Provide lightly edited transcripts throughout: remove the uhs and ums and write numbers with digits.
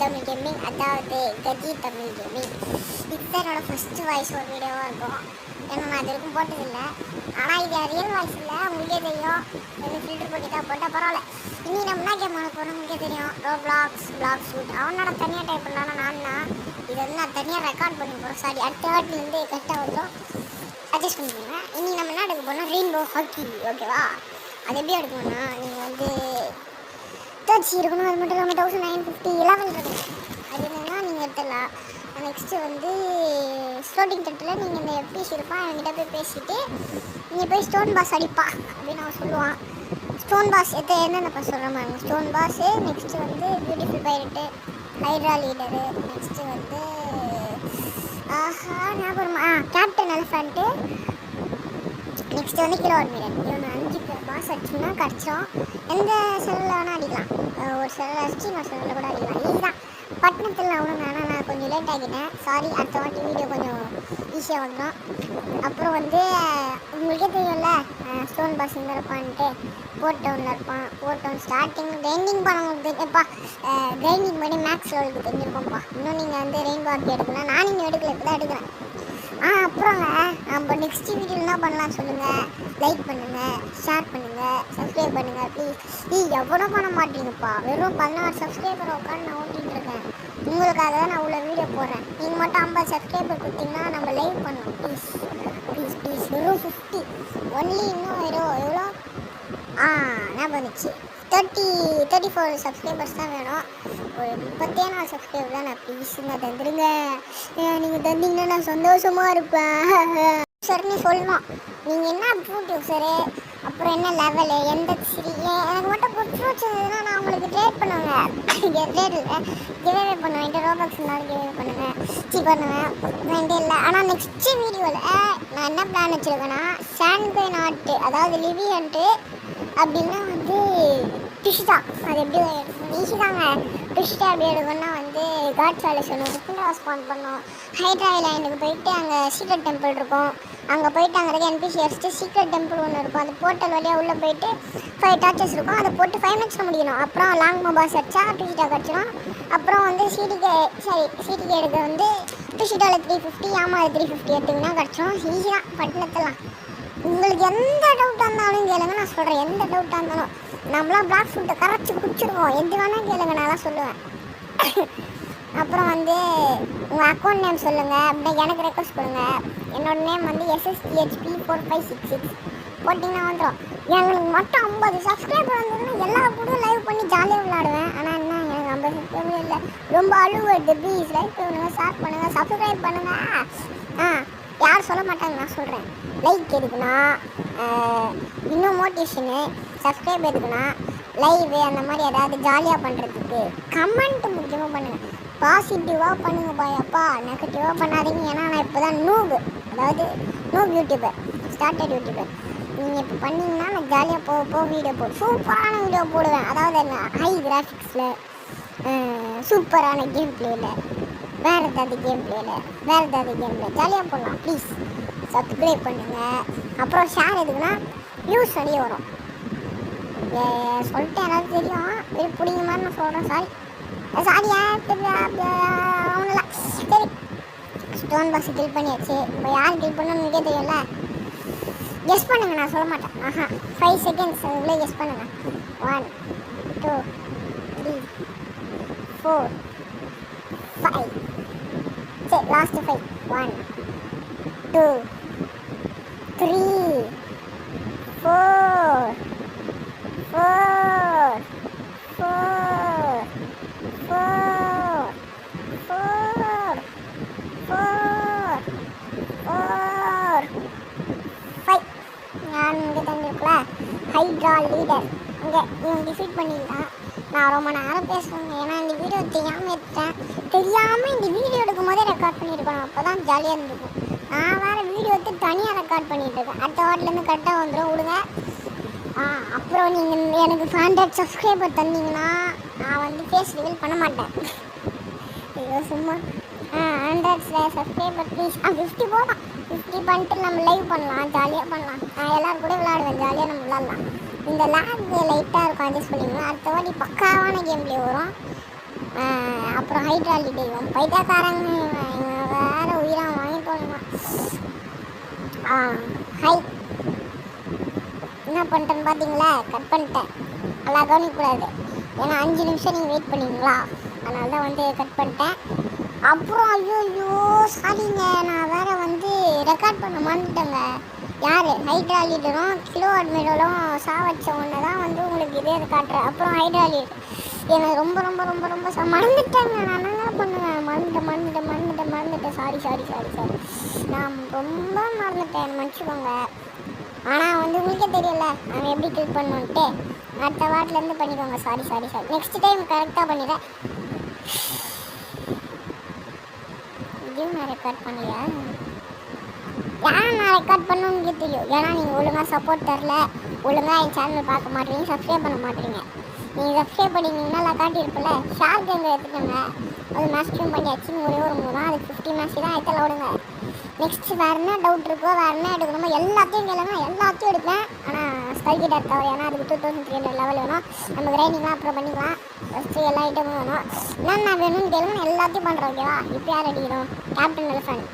Tamil gaming, அதாவது கஜி Tamil gaming. இதுதான் என்னோட ஃபஸ்ட்டு வாய்ஸ் ஒரு வீடியோவாக இருக்கும். ஏன்னா நான் இது வரைக்கும் போட்டதில்லை. ஆனால் இது ரியல் வாய்ஸ் இல்லை, உங்களுக்கே தெரியும். எதுவும் ஃபில்டர் பண்ணி தான் போட்டால் பரவாயில்ல. இனி நம்ம என்ன கேம் ஆட போகிறோம் உங்களுக்கே தெரியும். ரோப்ளாக்ஸ் பிளாக் ஷூட் அவனோட தனியாக டைப் பண்ணானா நான்னா இது வந்து நான் தனியாக ரெக்கார்ட் பண்ணி போகிறோம். சாரி, அடுத்த வாட்டிலேருந்து கரெக்டாக வந்துடும், அட்ஜஸ்ட் பண்ணிக்கோங்க. இனி நம்ம என்ன எடுக்க போனால் ரெயின்போ ஹாக்கி, ஓகேவா? அது எப்படி எடுக்கணும்னா நீங்கள் வந்து தேர்ச்சி இருக்கணும். அது மட்டும் இல்லாமல் 1950 11 இருக்கணும். அது என்னென்னா நீங்கள் எடுத்துடலாம். நெக்ஸ்ட்டு வந்து ஸ்லோட்டிங் தட்டில் நீங்கள் இந்த எஃபிஎஸ் இருப்பான் என்கிட்ட போய் பேசிவிட்டு நீங்கள் போய் ஸ்டோன் பாஸ் அடிப்பா அப்படின்னு அவன் சொல்லுவான். ஸ்டோன் பாஸ் என்னென்னப்பா சொல்கிற மாதிரி ஸ்டோன் பாஸு, நெக்ஸ்ட்டு வந்து பியூட்டிஃபுல் பைரட்டு, ஹைட்ரா லீடரு, நெக்ஸ்ட்டு வந்து ஞாபகம் கேப்டன் எலிஃபண்ட்டு, நெக்ஸ்ட்டு வந்து கிலோ அட்மிரல். இவனை 5 பாஸ் அடிச்சோம்னா கிடச்சோம். எந்த செல்லில் வேணால் அடிக்கலாம். ஒரு செல்லில் அடிச்சு இன்னொரு செல்லில் கூட அடிக்கலாம். ஈஸிதான். பட்டணத்தில் அவனுங்க. ஆனால் நான் கொஞ்சம் லேட் ஆகிட்டேன், சாரி. அடுத்த வாட்டி வீடியோ கொஞ்சம் ஈஸியாக வந்துடும். அப்புறம் வந்து உங்களுக்கே தெரியும்ல, ஸ்டோன் பாஸ் இங்கே இருப்பான்ட்டு போர்ட்டவுனில் இருப்பான். போர்ட்டவுன் ஸ்டார்டிங் கிரைண்டிங் பண்ணவங்களுக்கு தெரியும்ப்பா. கிரைண்டிங் பண்ணி மேக்ஸ் லெவலுக்கு தெரிஞ்சிருப்போம்ப்பா. இன்னும் நீங்கள் வந்து ரெயின்போ ஹாக்கி எடுக்கலாம். நான் இன்னும் எடுக்கல, இப்போ தான் எடுக்கிறேன். அப்புறங்க நம்ம நெக்ஸ்ட் வீடியோ என்ன பண்ணலாம் சொல்லுங்கள். லைக் பண்ணுங்கள், ஷேர் பண்ணுங்கள், சப்ஸ்கிரைப் பண்ணுங்கள் ப்ளீஸ். எவ்வளோ பண்ண மாட்டீங்கப்பா. வெறும் 16 சப்ஸ்கிரைபர் உட்காந்து நான் ஓட்டிகிட்டு இருக்கேன். உங்களுக்காக தான் நான் உள்ள வீடியோ போடுறேன். நீங்கள் மட்டும் 50 சப்ஸ்கிரைபர் கொடுத்தீங்கன்னா நம்ம லைவ் பண்ணோம். Please please please. வெறும் 50 ஒன்லி. இன்னும் எவ்வளோ என்ன பண்ணுச்சு 34 சப்ஸ்கிரைபர்ஸ் தான் வேணும். ஒரு 34 சப்ஸ்கிரைபர் தான். நான் ப்ளீஸுங்க தந்துடுங்க. நீங்கள் தந்தீங்கன்னா நான் சந்தோஷமாக இருப்பேன். சரின்னு சொல்லணும். நீங்கள் என்ன ஃப்ரூட் யூஸரு, அப்புறம் என்ன லெவலு, எந்த எனக்கு மட்டும் குட் ஃப்ரூட்ஸ் இருந்ததுன்னா நான் உங்களுக்கு ட்ரேட் பண்ணுவேன். ட்ரேடில் கிவ்அவே பண்ணுவேன். என்கிட்ட ரோபாக்ஸ் இருந்தாலும் கிவ்அவே பண்ணுவேன், பண்ணுவேன். என்கிட்ட இல்லை. ஆனால் நெக்ஸ்ட் வீடியோவில் நான் என்ன பிளான் வச்சுருக்கேன்னா, சாண்ட்கை நாட்டு, அதாவது லிவியன்ட்டு அப்படின்னா வந்து ஃபிஷ் தான். அது எப்படி ஈஸி தாங்க. ஃபிஷ்ட்டு அப்படி எடுக்கணும்னா வந்து காட்ஸ் வேலை சொல்லணும், குண்டா ஸ்பான் பண்ணோம். ஹைட்ரா ஐலாண்டுக்கு போயிட்டு அங்கே சீக்ரெட் டெம்பிள் இருக்கும். அங்கே போயிட்டு அங்கே இருக்க என்பிசி அடிச்சுட்டு சீக்ரெட் டெம்பிள் ஒன்று இருக்கும். அந்த போர்ட்டல் வழியாக உள்ளே போயிட்டு 5 டார்ச்சஸ் இருக்கும். அதை போட்டு 5 மினிட்ஸில் முடிக்கணும். அப்புறம் லாங் மொபாஸ் அடிச்சா டிஷிட்டா கிடச்சிடும். அப்புறம் வந்து சிடிகே எடுக்க வந்து டிஷிட்டாவில் 350, அது 350 எடுத்திங்கன்னா கிடச்சிடும். ஈஸி தான் பட்டணத்தெல்லாம். உங்களுக்கு எந்த டவுட்டாக இருந்தாலும் கேளுங்க, நான் சொல்கிறேன். எந்த டவுட்டாக இருந்தாலும் நம்மளாம் பிளாக் ஃபுட்டை கரைச்சி குடிச்சிருவோம். எது வேணால் கேளுங்க, நான் சொல்லுவேன். அப்புறம் வந்து உங்கள் அக்கௌண்ட் நேம் சொல்லுங்கள், அப்படின்னா எனக்கு ரெக்வஸ்ட் கொடுங்க. என்னோட நேம் வந்து SSTHP4566 போட்டிங்கன்னா வந்துடும். எங்களுக்கு மட்டும் 50 சப்ஸ்கிரைபர் வந்ததுன்னா எல்லா கூட லைவ் பண்ணி ஜாலியாக விளாடுவேன். ஆனால் என்ன, எனக்கு 50 சப்ஸ்கிரைபர் இல்லை. ரொம்ப அழுவுது. ப்ளீஸ் லைக் பண்ணுங்கள், ஷேர் பண்ணுங்கள், சப்ஸ்கிரைப் பண்ணுங்கள். யாரும் சொல்ல மாட்டாங்க, நான் சொல்கிறேன். லைக் எதுக்குன்னா இன்னும் மோட்டிவேஷனு, சப்ஸ்கிரைப் எதுக்குன்னா லைவு அந்த மாதிரி ஏதாவது ஜாலியாக பண்ணுறதுக்கு. கமெண்ட் முக்கியமாக பண்ணுங்கள். பாசிட்டிவாக பண்ணுங்கள் பாயப்பா, நெகட்டிவாக பண்ணாதீங்க. ஏன்னா நான் இப்போ தான் அதாவது நூப் யூடியூபர், ஸ்டார்டட் யூடியூபர். நீங்கள் இப்போ பண்ணிங்கன்னா நான் ஜாலியாக போக வீடியோ சூப்பரான வீடியோ போடுவேன். அதாவது என்ன, ஹை கிராஃபிக்ஸில், சூப்பரான கேம் பிளேயில், வேறு ஏதாவது கேம் பிளே ஜாலியாக போடலாம். ப்ளீஸ் சப்ஸ்கிரைப் பண்ணுங்கள். அப்புறம் ஷேர் எதுக்குன்னா வியூஸ் நிறைய வரும். சொல்லிட்டு யாராவது தெரியும் வெறும் பிடிங்க மாதிரி நான் சொல்கிறேன். சாரியா அவங்கள. சரி, ஸ்டோன் பாஸ் கில் பண்ணியாச்சு. இப்போ யார் கில் பண்ணணும்னு உங்களுக்கே தெரியும்ல. கெஸ் பண்ணுங்கள், நான் சொல்ல மாட்டேன். 5 செகண்ட்ஸ் உங்களே கெஸ் பண்ணுங்கள். 1 2 3 4 5. சரி, லாஸ்ட் 5. 1 2 3 4 4 4 4 4 4 4 5. நான் இங்கே தந்துருக்குல ஹைட்ரா லீடர். இங்கே இவன் டிஃபீட் பண்ணிட்டான். நான் ரொம்ப நேரம் பேசுவேங்க, ஏன்னா இந்த வீடியோ தெரியாமல் இந்த வீடியோ எடுக்கும் போதே ரெக்கார்ட் பண்ணியிருக்கணும். அப்போ தான் ஜாலியாக இருந்திருக்கும். நான் வேறு வீடியோ எடுத்து தனியாக ரெக்கார்ட் பண்ணிகிட்ருக்கேன். அடுத்த வாட்டிலேருந்து கரெக்டாக வந்துடும், விடுங்க. அப்புறம் நீங்கள் எனக்கு 100 சப்ஸ்கிரைபர் தந்தீங்கன்னா நான் வந்து ஃபேஸ் ரிவீல் பண்ண மாட்டேன். ஐயோ சும்மா 100 சப்ஸ்கிரைபர் ப்ளீஸ். 50 போகலாம். 50 பண்ணிட்டு நம்ம லைவ் பண்ணலாம், ஜாலியாக பண்ணலாம். நான் எல்லோரும் கூட விளாடுவேன், ஜாலியாக நம்ம விளாட்லாம். இந்த லேக் லைட்டாக இருக்கும், அட்ஜஸ்ட் பண்ணிங்கன்னா அடுத்த வாட்டி பக்காவான கேம் பிளே வரும். அப்புறம் ஹைட்ராலி தெய்வம் பைத்தாக்காரங்க வேற உயிராக வாங்கிட்டு ஹை என்ன பண்ணிட்டேன்னு பார்த்தீங்களா? கட் பண்ணிட்டேன். நல்லா கவனிக்கக்கூடாது, ஏன்னா 5 நிமிஷம் நீங்கள் வெயிட் பண்ணுவீங்களா, அதனால தான் வந்து கட் பண்ணிட்டேன். அப்புறம் ஐயோ சாரிங்க, நான் வேற வந்து ரெக்கார்ட் பண்ண மறந்துட்டேங்க. யார் ஹைட்ராலிடரும் கிலோ அட்மிரலும் வச்ச ஒன்று தான் வந்து உங்களுக்கு இதே காட்டுறேன். அப்புறம் ஹைட்ராலிட் எனக்கு ரொம்ப ரொம்ப ரொம்ப ரொம்ப மறந்துட்டேங்க. நான் என்ன பண்ணுவேன், மறந்துட்டேன். சாரி நான் ரொம்ப மறந்துட்டேன், மன்னிச்சுக்கோங்க. ஆனால் வந்து உங்களுக்கே தெரியல நான் எப்படி கிளிக் பண்ணுன்ட்டு. அடுத்த வாட்டிலேருந்து பண்ணிக்கோங்க. சாரி நெக்ஸ்ட் டைம் கரெக்டாக பண்ணிடுறேன். இதையும் நான் ரெக்கார்ட் பண்ணலையா? ஏன் நான் ரெக்கார்ட் பண்ணணுன்னு தெரியும், ஏன்னா நீங்கள் ஒழுங்காக சப்போர்ட் தரல, ஒழுங்காக என் சேனல் பார்க்க மாட்டேறீங்க, சப்ஸ்கிரைப் பண்ண மாட்டேறீங்க. நீங்கள் சப்ஸ்கிரைப் பண்ணிங்கன்னா நான் காட்டியிருப்பில்ல, ஷார்க் எங்கே எடுத்துக்கோங்க. அது மேக்ஸிமம் பண்ணியாச்சுன்னு ஒரே ஒரு 3 தான், அதுக்கு 50 மேட்ச் தான் எடுத்துல விடுங்க. நெக்ஸ்ட் வேறு என்ன டவுட் இருக்கோ, வேறு என்ன எடுக்கணுமோ எல்லாத்தையும் கேளுங்க, எல்லாத்தையும் எடுப்பேன். ஆனால் ஸ்கல்கிட்ட தவிர, ஏன்னா அதுக்கு 2300 லெவல் வேணும். நம்ம கிரைண்டிங்லாம் அப்புறம் பண்ணிக்கலாம். ஃபஸ்ட்டு எல்லா ஐட்டமும் வேணும். என்னென்ன வேணும்னு கேளுங்க, நான் எல்லாத்தையும் பண்ணுறேன். ஓகேவா? இப்போ யார் அடிக்கணும்? கேப்டன் எலிஃபண்ட்,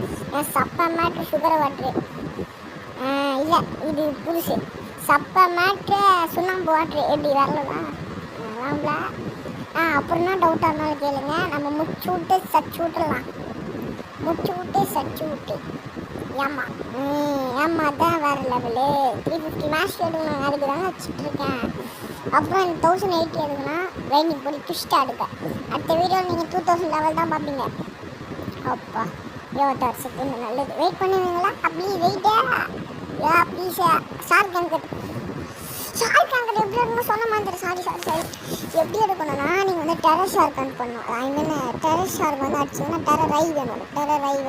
சப்ப மேட்ரு, சுகர் வாட்ரு, இல்லை இது புதுசு, சப்ப மேட்ரு, சுண்ணாம்பு வாட்ரு. எப்படி வரலாம்? வரலாம்ல. அப்புறம் என்ன டவுட்டாக இருந்தாலும் கேளுங்க, நம்ம முச்சு விட்டு சச்சு விட்டுலாம். ஏம்மா தான் வேறு லெவலு. 350 மேட்ச் எடுக்கணும், அதுக்கு தாங்க வச்சுட்ருக்கேன். அப்புறம் 1080 எடுக்குன்னா ரைனிங் போய் ட்விஸ்ட்டாக எடுக்க. அடுத்த வீடியோ நீங்கள் 2000 லெவல் தான் பார்ப்பீங்க. அப்பா 26 செகண்ட், நல்லது. வெயிட் பண்ணுவீங்களா? அப்படி வெயிட்டே ப்ளீஸ். ஷார்க் அங்கட் எப்படி எடுக்கணும் சொன்ன மாதிரி. சாரி எப்படி எடுக்கணும்னா, நீங்கள் வந்து டெரர் ஷார்க் அண்ட் பண்ணணும். ஐ மீன் டெரர் ஷார்க் வந்து அடிச்சிங்கன்னா டெரர் ஐ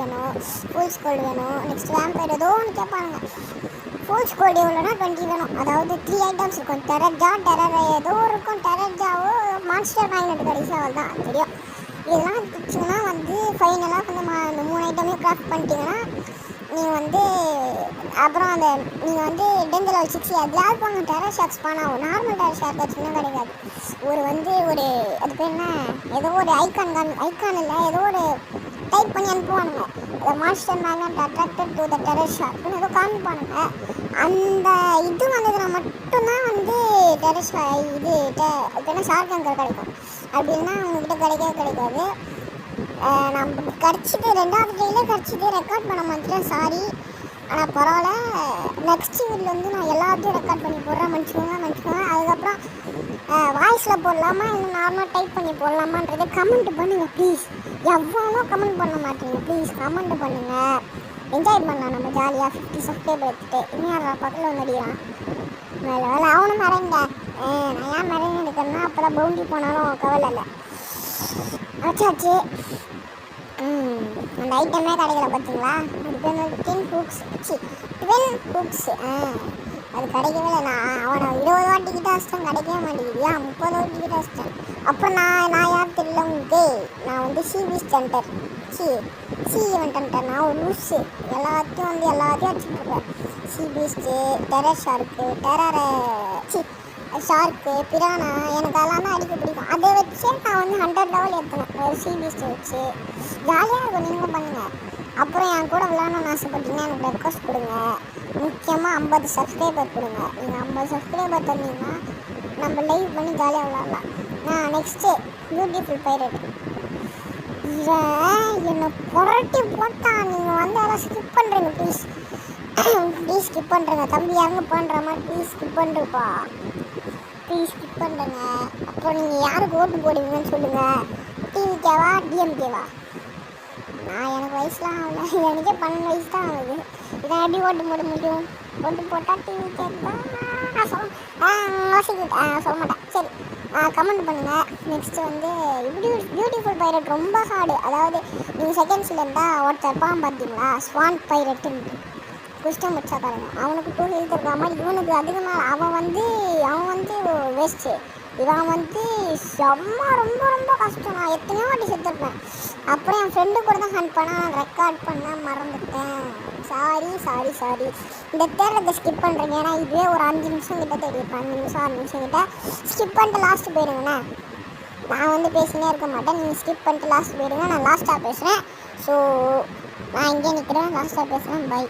வேணும், ஃபுல் ஸ்கோல்டு வேணும். நெக்ஸ்ட் வேம்பயர் ஏதோ ஒன்று கேட்பாங்க. ஃபுல் ஸ்கோல்டு எவ்வளோனா 20 வேணும். அதாவது 3 ஐட்டம்ஸ் இருக்கும். டெரர் ஏதோ இருக்கும், டெரர் ஜாவோ மான்ஸ்டர் மேக்னெட் கடைசியாக தான் தெரியும். இதெல்லாம் வச்சுங்கன்னா வந்து ஃபைனலாக வந்து இந்த 3 ஐட்டமே கிராஃப்ட் பண்ணிட்டீங்கன்னா நீங்கள் வந்து அப்புறம் அந்த நீங்கள் வந்து டென்த் லெவல் 6 எதுலாவது போங்க. டெரர் ஷார்க்ஸ் ஆனால் நார்மல் டெரர் ஷார்க் வச்சுன்னா கிடைக்காது. ஒரு அது பேர் என்ன, ஏதோ ஒரு ஐக்கான் இல்லை, ஏதோ ஒரு டைப் பண்ணி அனுப்புவானுங்க. அந்த master magnet attracted to the terror ஷார்க்னு ஏதோ காமிப்பானுங்க. அந்த இது வந்ததுன்னா மட்டும்தான் வந்து டெரர் இது என்ன ஷார்க் அங்கர் கிடைக்கும். அப்படின்னா அவங்கக்கிட்ட கிடைக்காது. நான் கிடச்சிட்டு 2வது கையிலே கிடச்சிட்டு ரெக்கார்ட் பண்ண மாட்டேன், சாரி. ஆனால் பரவாயில்ல, நெக்ஸ்ட் வீடியோவில் வந்து நான் எல்லாத்தையும் ரெக்கார்ட் பண்ணி போடுறேன். மன்னிச்சுக்கோங்க. அதுக்கப்புறம் வாய்ஸில் போடலாமா இல்லை நார்மலாக டைப் பண்ணி போடலாமான்றதை கமெண்ட் பண்ணுங்கள் ப்ளீஸ். எவ்வளோ கமெண்ட் பண்ண மாட்டீங்க, ப்ளீஸ் கமெண்ட் பண்ணுங்கள். என்ஜாய் பண்ணலாம் நம்ம ஜாலியாக. 50 சப்ஸ்கிரைபர் எடுத்துகிட்டு இன்னும் யாரா பக்கத்தில் வந்து அடிக்கலாம். வேலை அவனும் மறைங்க. நான் ஏன் மறைங்க எடுக்கிறேன்னா அப்போ தான் பவுண்டி போனாலும் கவலை இல்லை. ஆச்சாச்சு. அந்த ஐட்டமே கிடைக்கல பார்த்தீங்களா? அது பேர் 10 ஹூக்ஸ். அது கிடைக்கவே இல்லை. நான் அவனை 20 வாட்டி கிட்ட வச்சிட்டேன், கிடைக்கவே மாட்டேங்குது. 30 வாட்டி கிட்ட வச்சிட்டேன். அப்புறம் நான் யார் தெரியல உங்களுக்கு, நான் வந்து சி ஈவெண்ட் ஹண்டர். நான் ஒரு லூஸு, எல்லாத்தையும் அடிச்சுட்ருப்பேன். C beast, terror shark, Prana, எனக்கு அதெல்லாம் தான் அடிக்க பிடிக்கும். அதை வச்சு நான் வந்து 100 லெவல் ஏற்றினேன், ஒரு சி பீஸ்ட்டை வச்சு. ஜாலியாக இருக்கும், நீங்களும் பண்ணுங்கள். அப்புறம் என் கூட விளாடணும்னு ஆசைப்பட்டீங்கன்னா எனக்கு ரெக்வஸ்ட் கொடுங்க. முக்கியமாக 50 சப்ஸ்கிரைபர் கொடுங்க. நீங்கள் 50 சப்ஸ்கிரைபர் தந்தீங்கன்னா நம்ம லைவ் பண்ணி ஜாலியாக விளாட்லாம். Next beautiful pirate. இவன் என்னை புரட்டி போட்டான். நீங்கள் வந்து அதெல்லாம் ஸ்கிப் பண்ணுறீங்க ப்ளீஸ் ஸ்கிப் பண்ணுறேங்க. தம்பி யாருங்க பண்ணுற மாதிரி ப்ளீஸ் ஸ்கிப் பண்ணுறேங்க. அப்புறம் நீங்கள் யாருக்கு ஓட்டு போடுவீங்கன்னு சொல்லுங்கள். டிவிகேவா டிஎம்கேவா? எனக்கு வயசுலாம் ஆகல, எனக்கே 12 வயசு தான் ஆகுது. இதை எப்படி ஓட்டு போட முடியும்? ஓட்டு போட்டால் டிவிகே தான் நான் சொல்ல மாட்டேன். சரி, கமெண்ட் பண்ணுங்கள். நெக்ஸ்ட்டு வந்து பியூட்டிஃபுல் பைரட் ரொம்ப ஹார்டு. அதாவது நீங்கள் செகண்ட்ஸில் இருந்தால் ஒருத்தர் பாம் பார்த்தீங்களா, ஸ்வான் பைரட்டுன்னு குஷ்டம் வச்சா பாருங்க. அவனுக்கு 2 ஹெல்த் இருக்கிற மாதிரி இவனுக்கு அதிகமாக. அவன் வந்து வேஸ்ட்டு. இவன் வந்து ரொம்ப ரொம்ப கஷ்டம். நான் எத்தனையோ வாட்டி செத்துருப்பேன். அப்புறம் என் ஃப்ரெண்டு கூட தான் ஹண்ட் பண்ண, நான் ரெக்கார்ட் பண்ண மறந்துட்டேன். சாரி. இந்த தேர்தலை ஸ்கிப் பண்ணுறீங்க. ஏன்னா இதுவே ஒரு 5 நிமிஷம் கிட்ட தெரியும். 5 நிமிஷம் 6 நிமிஷம் கிட்ட ஸ்கிப் பண்ணிட்டு லாஸ்ட்டு போயிடுங்கண்ணே. நான் வந்து பேசினே இருக்க மாட்டேன், நீங்கள் ஸ்கிப் பண்ணிட்டு லாஸ்ட் போயிடுங்க. நான் லாஸ்ட்டாக பேசுகிறேன். ஸோ நான் இங்கே நிற்கிறேன், லாஸ்ட்டாக பேசுகிறேன். பை.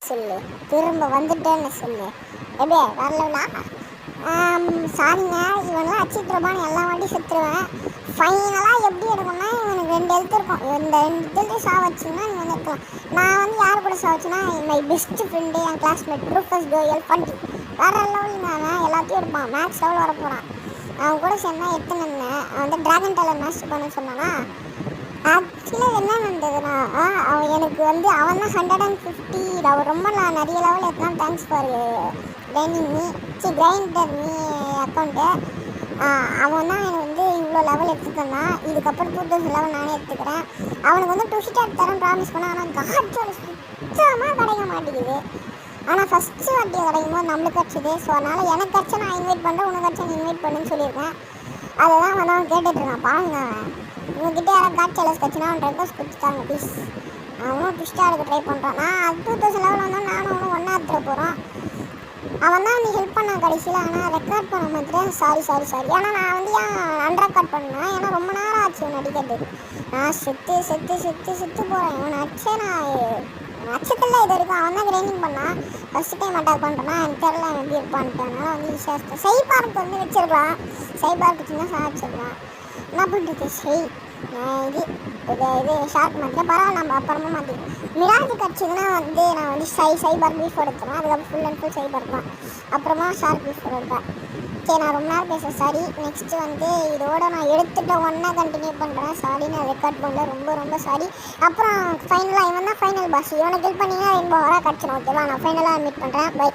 சொல்லு, திரும்ப வந்துட்டேன்னு சொல்லு. எப்படியே வரலண்ணா? சாரிங்க, இவனெலாம் அச்சிட்ருப்பான்னு எல்லா வாட்டியும் செத்துருவேன். ஃபைனலாக எப்படி எடுக்கணும்னா இவனுக்கு 2 எழுத்து இருக்கும். இந்த 2 எழுத்து சாவச்சுன்னா நீ வந்து இருக்கலாம். நான் வந்து யார் கூட சாவச்சுன்னா மை பெஸ்ட் ஃப்ரெண்டு, என் கிளாஸ்மேட் ரூஃபஸ் கோயல் ஃபண்டி. வேறு லெவலில் அவன் எல்லாத்தையும் இருப்பான். மேக்ஸ் லெவல் வரப்போகிறான். அவன் கூட சேர்ந்தா எத்தனை அவன் வந்து ட்ராகன் டெய்லர் மாஸ்டர் பண்ண சொன்னானா. ஆக்சுவலாக என்ன நடந்ததுன்னா, அவன் எனக்கு வந்து அவன் தான் 150 அவர் ரொம்ப நிறைய லெவல் எத்தனா. Thanks for grinding me grinder me account. அவன் தான் எனக்கு வந்து இவ்வளோ லெவல் எடுத்துக்கிட்டான். இதுக்கப்புறம் 2000 லெவல் நானே எடுத்துக்கிறேன். அவனுக்கு வந்து டுஷிட்டாக தரேன் ப்ராமிஸ் பண்ணால், ஆனால் காட்சோட சுத்தமாக கிடைக்க மாட்டேங்குது. ஆனால் ஃபஸ்ட்டு வாட்டி கிடைக்கும் போது நம்மளுக்கு கிடச்சிது. ஸோ அதனால் எனக்கு கிடச்சா நான் இன்வைட் பண்ணுறேன், உனக்கு கிடச்சா நீ இன்வைட் பண்ணுன்னு சொல்லியிருக்கேன். அதை தான் வந்து அவன் கேட்டுட்ருக்கான். பாருங்க, உங்ககிட்ட யாராவது காட் சேலஸ் கட்சினா அவன் ரெக்வஸ்ட் கொடுத்துட்டாங்க ப்ளீஸ். அவனும் ட்விஸ்ட்டாக எடுக்க ட்ரை பண்ணுறான். நான் 2000 லெவல் வந்தால் நானும் அவனும் ஒன்றா எடுத்துட போகிறோம். அவன் தான் வந்து ஹெல்ப் பண்ணான் கடைசியில். ஆனால் ரெக்கார்ட் பண்ண மாட்டேன். சாரி. ஏன்னா நான் வந்து ஏன் அன்ரெக்கார்ட் பண்ணேன், ஏன்னா ரொம்ப நேரம் ஆச்சு இவன் அடிக்கிறது. நான் செத்து போகிறேன். இவன் அடிச்சே நான் அச்சத்தில் இது வரைக்கும் அவன் தான் கிரைண்டிங் பண்ணான். ஃபஸ்ட்டு டைம் அட்டாக் பண்ணுறேன்னா எனக்கு தெரியல அவன் எப்படி இருப்பான்ட்டு. அதனால் வந்து ஈஸியாக இருக்கும். சைபார்க்கு வந்து வச்சிருக்கலாம். சைபார்க்கு சின்ன வச்சிருக்கலாம். என்ன பண்ணுறது? இது ஷார்ட் மாற்றிட்டேன். பரவாயில்ல, நம்ம அப்புறமா மாற்றிக்கலாம். மிராஜ் கிடச்சிதுன்னா வந்து நான் வந்து சைபார் பீஃப் எடுத்துருவேன். அதுக்கப்புறம் ஃபுல் அண்ட் ஃபுல் சைபார் தான். அப்புறமா ஷார்ட் பீஃப் எடுப்பேன். சரி நான் ரொம்ப நேரம் பேசுகிறேன் சாரி. நெக்ஸ்ட்டு வந்து இதோட நான் எடுத்துகிட்ட ஒன்றா கண்டினியூ பண்ணுறேன். சாரி நான் ரெக்கார்ட் பண்ணல, ரொம்ப ரொம்ப சாரி. அப்புறம் ஃபைனலாக இவன் தான் ஃபைனல் பாஸ். இவனை கில் பண்ணிங்கன்னா ரெயின்போ வர கிடச்சிடும். ஓகேவா, நான் ஃபைனலாக மீட் பண்ணுறேன். பை.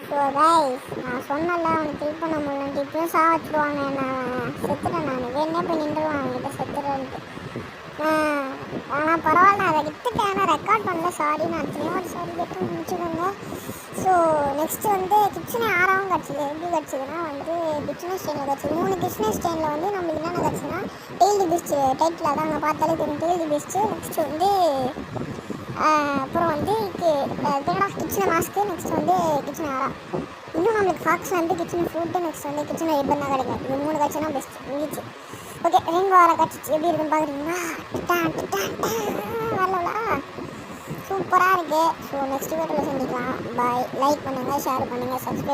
ஸோ கைஸ் நான் சொன்னல அவனுக்கு ஹெல்ப் பண்ண முடியலன்ட்டு இப்பயும் சாவச்சிடுவாங்க. நான் செத்துட்டேன், நான் வேணே போய் நின்றுவேன் அவங்ககிட்ட செத்துறேன்ட்டு. ஆனால் பரவாயில்ல, அதை விட்டுட்டேன். ஆனால் ரெக்கார்ட் பண்ணல, சாரி. நான் ஒரு சாரி கேட்டு முடிச்சுக்கோங்க. ஸோ நெக்ஸ்ட்டு வந்து கிச்சனே 6ஆவும் கிடச்சிது. எப்படி கிடச்சிதுன்னா வந்து கிச்சனே ஸ்டெயினில் கிடச்சிது. 3 கிச்சனே ஸ்டெயினில் வந்து நம்மளுக்கு என்னென்ன கிடச்சிதுன்னா டெய்லி பெஸ்ட்டு டைட்டில் தான் அங்கே பார்த்தாலே தெரியும், டெய்லி பெஸ்ட்டு. நெக்ஸ்ட்டு வந்து அப்புறம் வந்து கிச்சனை மாஸ்க்கு. நெக்ஸ்ட் வந்து கிச்சனை ஆரா. இன்னும் நம்மளுக்கு ஃபாக்ஸ் வந்து கிச்சன் ஃபுட்டு. நெக்ஸ்ட் வந்து கிச்சனை ரிப்பன் தான் கிடைக்கும். இது 3 கிடச்சினா பெஸ்ட் இருந்துச்சு. ஓகே, ரெண்டு வாரம் கிடச்சிச்சு. எப்படி இருக்குன்னு பார்க்குறீங்களா? வரலா சூப்பராக இருக்குது. ஸோ நெக்ஸ்ட் வீடியோவில் சந்திக்கலாம். பாய். லைக் பண்ணுங்கள், ஷேர் பண்ணுங்கள், சப்ஸ்கிரைப்